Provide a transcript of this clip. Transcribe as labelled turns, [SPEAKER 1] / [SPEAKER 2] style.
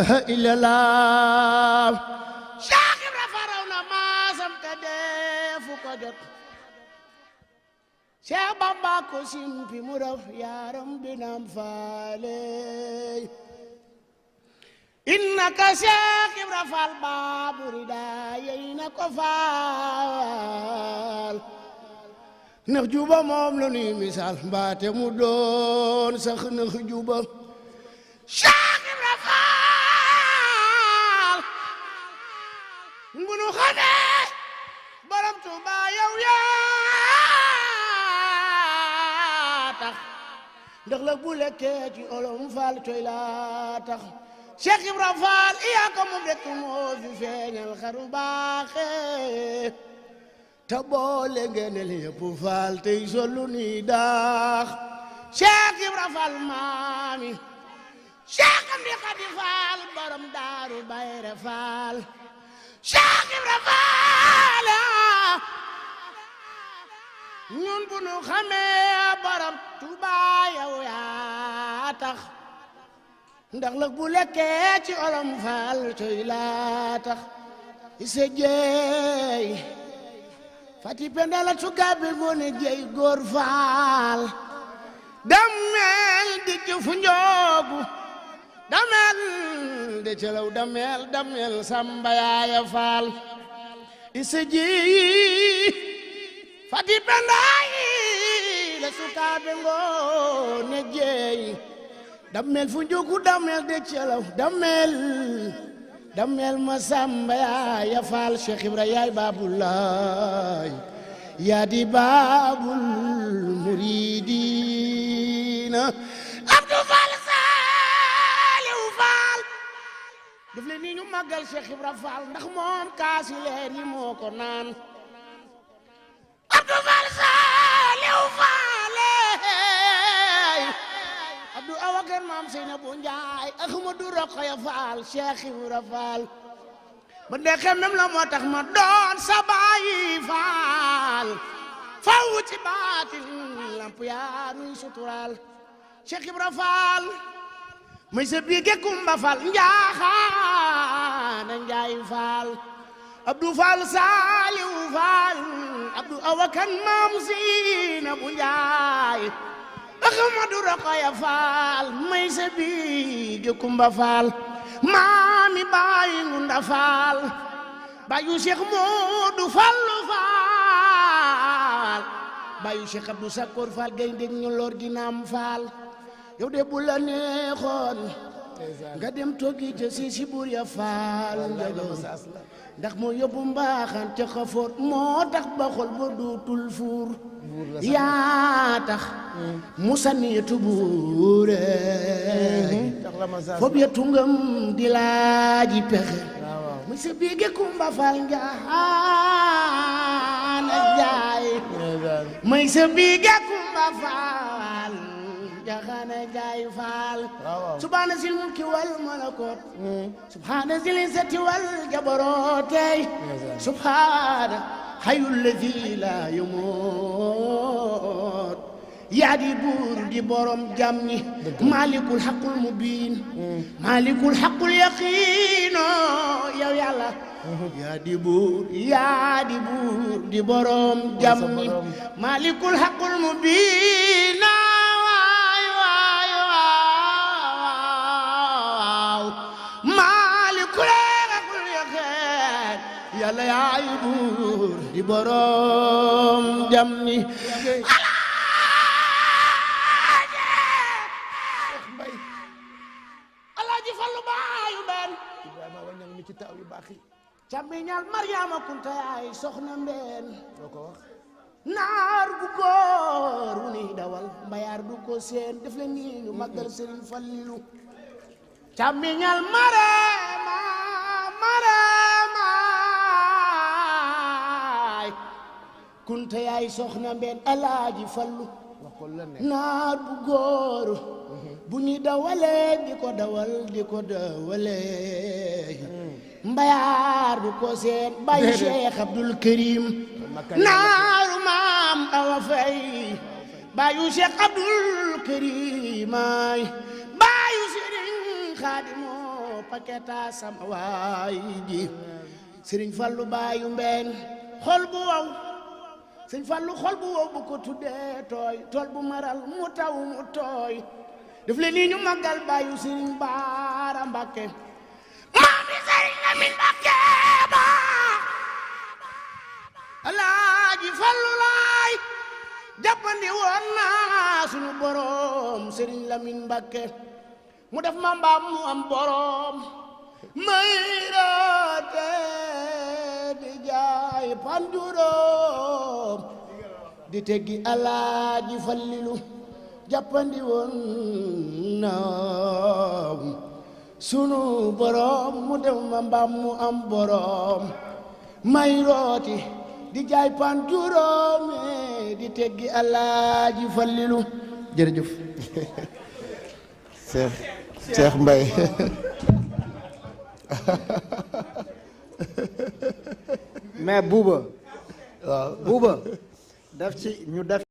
[SPEAKER 1] ilaha illallah Cheikh Ibra faraw na maasam te defu ko jot Cheikh Bamba ko simpi mu raw yaram binam faale innaka Cheikh Ibra Fall baaburi daa yey na ko faal nax juba moom la nuy misaal mbaate mu doon sax nax juba Cheikh Ibra Fall ngunu xamee borom Tuuba yow yaa tax ndax la bu lekkee ci olom Fall coy laa tax Cheikh Ibra Fall yaa ko moom rek moo fi feeñal xaru baaxe te boole ngeenel yëpp Fall tey solu ni daax Cheikh Ibra Fall maami Cheikh Amdi Xadi Fall borom Daaru Bayre Fall Cheikh Ibra Fall ñun bu nu xamee borom Tuuba yow yaa tax ndax la bu lekkee ci olom Fall coy laa tax ise jeey fati pendala tugabe gone jeey góor Fall damel di fu njoogu damel de celaw damel Samba Yaaya Fall ise jeey fati pendayi la tugabe gone jeey damel fu njogu damel de celaw damel ma Samba Yaaya Fall Cheikh Ibra yaay Baabulaay yaa di baabul muridina Abdou Fall Saliou Fall def le ni ñu màggal Cheikh Ibra Fall ndax moom kaasi leer yi moo ko naan Abdou Fall Saliou Fall Abdou awakan maam Seynabou Njaay Ahmadu Rokhaya Fall Cheikh Ibra Fall ba ndeke mem la moo tax ma doon sa baayi Fall faw ci baatin lamp yaa nuy suturaal Cheikh Ibra Fall may sa biige Kumba Fall njaaxaana Njaay Fall Abdou Fall Saliou Fall Abdou awakan maam Seynabou Njaay Ahmadu Rokhaya Fall may sa biige Kumba Fall maami baayi Ngunda Fall baayu Cheikh Modou Fallu Fall baayu Cheikh Abdou Sakor Fall gaynde ñu lor gi naam Fall yow de bu la neexoon nga dem toogi te si buur ya Fall ndax moo yóbbu mbaaxan ca xafoot moo tax ba xol ba dootul fuur yaa tax musa niyetu buure fob ya tungam di laaji pexe muy sa biige Kumba Fall njaxaana Njaay muy sa biige Kumba Fall njaxaana Njaay Fall subhaana zil mulki wal malakut subhaana zil izzati wal jabarootey subhaana hayyul ladhi la yamut yaa di buur di borom jàmm ñi maalikul haqqul mubiin maalikul haqqul yaqiino yow yàlla yaa di buur di borom jàmm ñi maalikul haqqul mubiin waay maalikul haqqul yaqiin yàlla yaay buur di borom jàmm ñi camiñal Mariama Kunta yaay soxna mbeen naar bu góor wu ni dawal mbayaar du ko seen def leen nii ñu màggal Serigne Fallilu camiñal Marema Kunta yaay soxna mbeen Alaaji Fallu naar bu góor bu ñuy dawalee di ko dawalee mbayaar du ko seen bayu Cheikh Abdul Karim naaru maam Awa Fay bayu Cheikh Abdul Karim ay bayu Serigne Xaadimu paketa sama waay ji Sëriñ Fallu baayu mbeen xol bu waw Sëriñ Fallu xol bu wow bu ko tuddee tooy tool bu maral mu taw mu tooy def leen nii ñu màggal baayu Sëriñ Baara Mbàkke maami Sëriñ Lamin Mbàkke ba Alaaji Fallu laay jàppandi woon naa sunu borom Sëriñ Lamin Mbàkke mu def ma mbaam mu am borom may raate di jaay panjuróom di teggi Alaaji Fallilu jàppandi woon naa sunu borom mu def ma mbaam mu am borom may rooti di jaay panjuróom di teggi Alaaji Fallilu jërëjëf
[SPEAKER 2] Cheikh Mbaye
[SPEAKER 3] mais Bouba waaw Bouba daf ci ñu def